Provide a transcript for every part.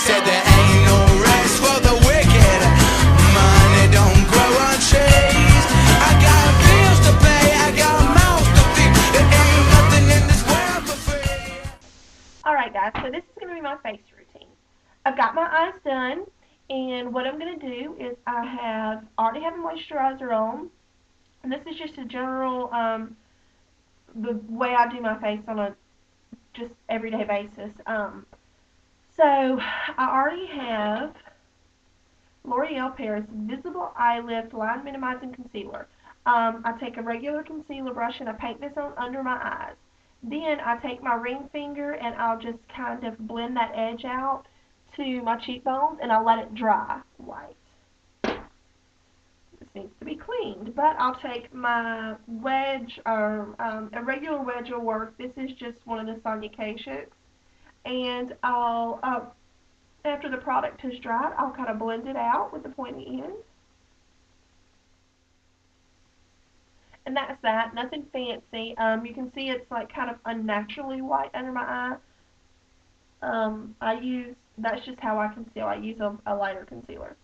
said there ain't no rest for the wicked. Money don't grow on trees. I got bills to pay, I got mouths to feed. There ain't nothing in this world for free. Alright guys, so this is going to be my face routine. I've got my eyes done, and what I'm going to do is I already have a moisturizer on, and this is just a general, the way I do my face on a just everyday basis. So I already have L'Oreal Paris Visible Eye Lift Line Minimizing Concealer. I take a regular concealer brush and I paint this on under my eyes. Then I take my ring finger and I'll just kind of blend that edge out to my cheekbones and I'll let it dry white. This needs to be cleaned, but I'll take my wedge, or a regular wedge will work. This is just one of the Sonia Kashuk's, and after the product has dried, I'll kind of blend it out with the pointy end. And that's that, nothing fancy. You can see it's like kind of unnaturally white under my eye. That's just how I conceal. I use a lighter concealer.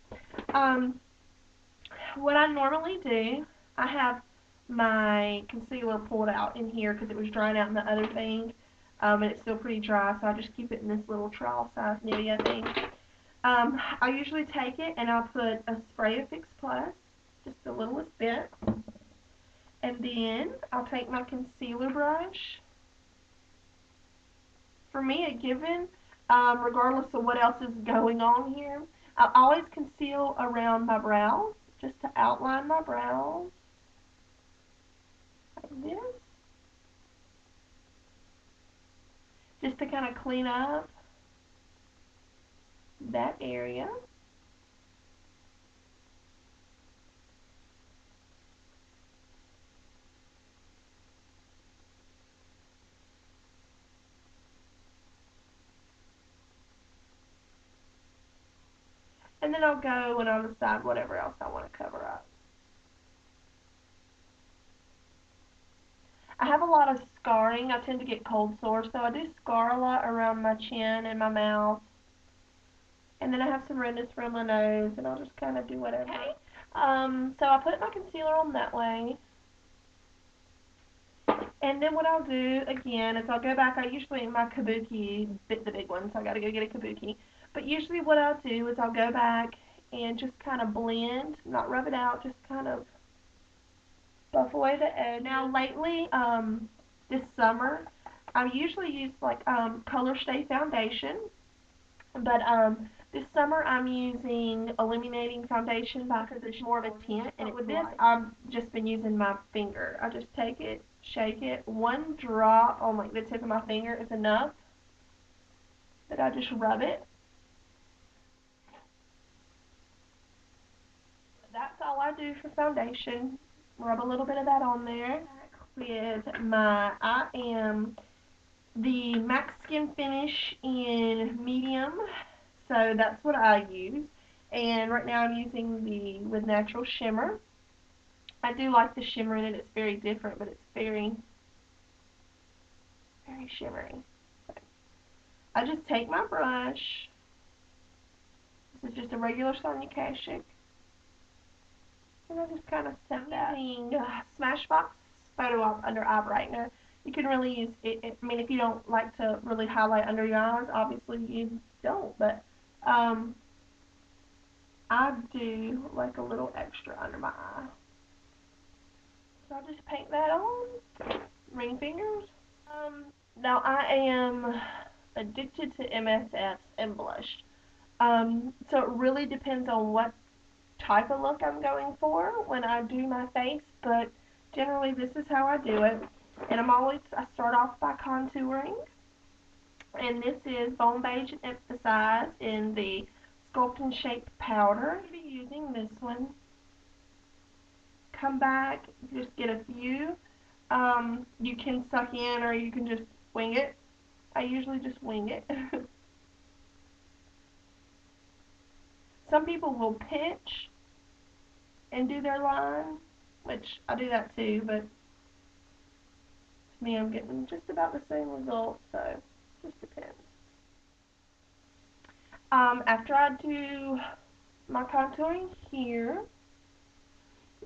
What I normally do, I have my concealer pulled out in here because it was drying out in the other thing, and it's still pretty dry, so I just keep it in this little trowel size Nivea thing. I usually take it and I'll put a spray of Fix Plus, just the littlest bit, and then I'll take my concealer brush. For me, a given, regardless of what else is going on here, I always conceal around my brows, just to outline my brows, like this, just to kind of clean up that area. And then I'll go and I'll decide whatever else I want to cover up. I have a lot of scarring. I tend to get cold sores, so I do scar a lot around my chin and my mouth. And then I have some redness around my nose, and I'll just kind of do whatever. Okay. So I put my concealer on that way. And then what I'll do, again, is I'll go back. I usually, my kabuki, the big one, so I got to go get a kabuki. But usually what I'll do is I'll go back and just kind of blend, not rub it out, just kind of buff away the edge. Now lately, this summer, I usually use like Color Stay foundation, but this summer I'm using Illuminating Foundation because it's more of a tint, and with this I've just been using my finger. I just take it, shake it, one drop on like the tip of my finger is enough, that I just rub it. That's all I do for foundation. Rub a little bit of that on there. With I am the MAC Skin Finish in medium, so that's what I use. And right now I'm using the With Natural Shimmer. I do like the shimmer in it. It's very different, but it's very, very shimmery. So I just take my brush. This is just a regular Sonia Kashuk. And I just kind of set that. Using Smashbox Photo Op Under Eye Brightener. You can really use it. I mean, if you don't like to really highlight under your eyes, obviously you don't. But I do like a little extra under my eye. So I'll just paint that on. Ring fingers. Now I am addicted to MSFs and blush. So it really depends on what type of look I'm going for when I do my face, but generally this is how I do it. And I start off by contouring, and this is Bone Beige and Emphasize in the Sculpt and Shape powder. I'll be using this one. Come back, just get a few. You can suck in or you can just wing it. I usually just wing it. Some people will pinch and do their line, which I do that too, but to me I'm getting just about the same result, so it just depends. After I do my contouring here,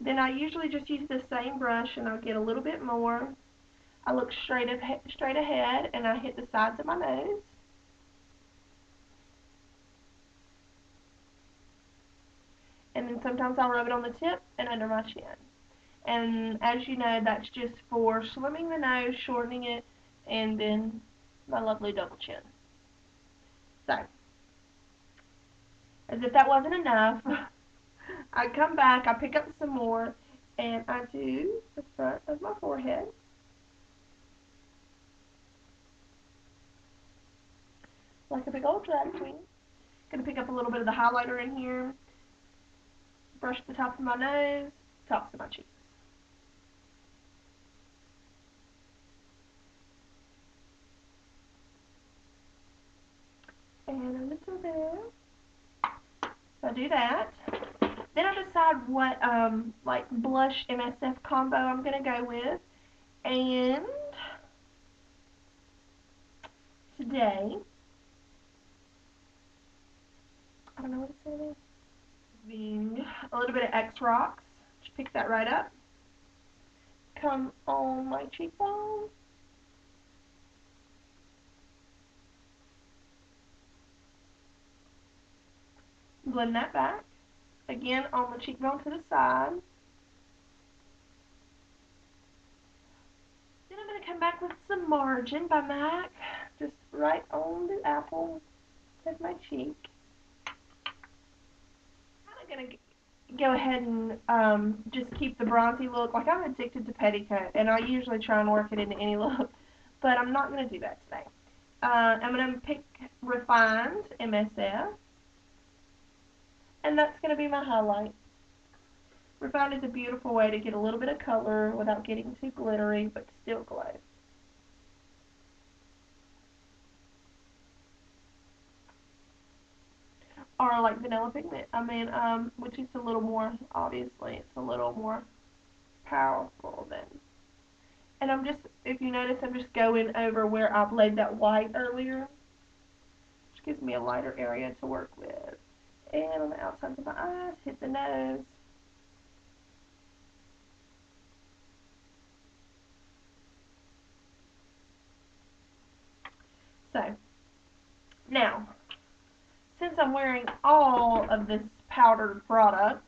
then I usually just use the same brush and I'll get a little bit more. I look straight ahead and I hit the sides of my nose. And then sometimes I'll rub it on the tip and under my chin. And as you know, that's just for slimming the nose, shortening it, and then my lovely double chin. So, as if that wasn't enough, I come back, I pick up some more, and I do the front of my forehead. Like a big old drag queen. Gonna pick up a little bit of the highlighter in here, brush the top of my nose, tops of my cheeks. And a little there. So I do that. Then I decide what like blush MSF combo I'm gonna go with. And today, I don't know what it's gonna be. Being a little bit of X Rocks. Just pick that right up. Come on my cheekbone. Blend that back. Again on the cheekbone to the side. Then I'm going to come back with some Margin by MAC. Just right on the apple of my cheek. I'm going to go ahead and just keep the bronzy look. Like, I'm addicted to petticoat, and I usually try and work it into any look, but I'm not going to do that today. I'm going to pick Refined MSF, and that's going to be my highlight. Refined is a beautiful way to get a little bit of color without getting too glittery, but still glow. Or like Vanilla Pigment. I mean, which is a little more, obviously, it's a little more powerful than. And I'm just, if you notice, I'm just going over where I've laid that white earlier, which gives me a lighter area to work with. And on the outside of my eyes, hit the nose. So, now, since I'm wearing all of this powdered product,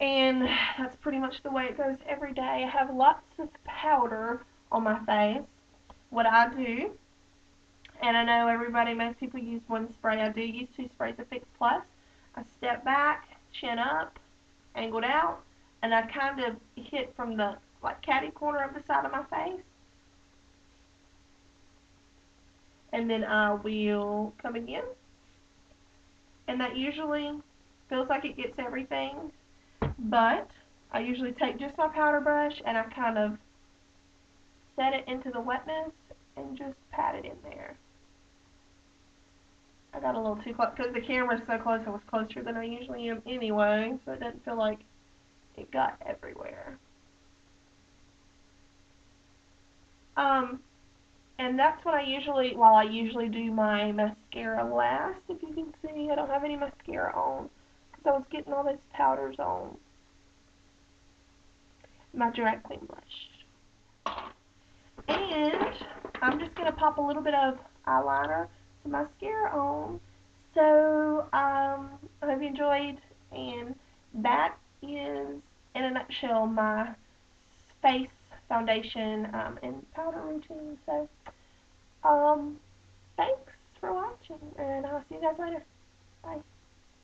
and that's pretty much the way it goes every day, I have lots of powder on my face. What I do, and I know most people use one spray, I do use 2 sprays of Fix Plus. I step back, chin up, angled out, and I kind of hit from the like catty corner of the side of my face. And then I will come again. And that usually feels like it gets everything, but I usually take just my powder brush and I kind of set it into the wetness and just pat it in there. I got a little too close because the camera's so close. I was closer than I usually am anyway, so it doesn't feel like it got everywhere. And that's when while I usually do my mascara last. If you can see, I don't have any mascara on because I was getting all those powders on. My Drag Queen blush. And I'm just going to pop a little bit of eyeliner and mascara on. So, I hope you enjoyed, and that is, in a nutshell, my face foundation and powder routine. So, thanks for watching, and I'll see you guys later. Bye.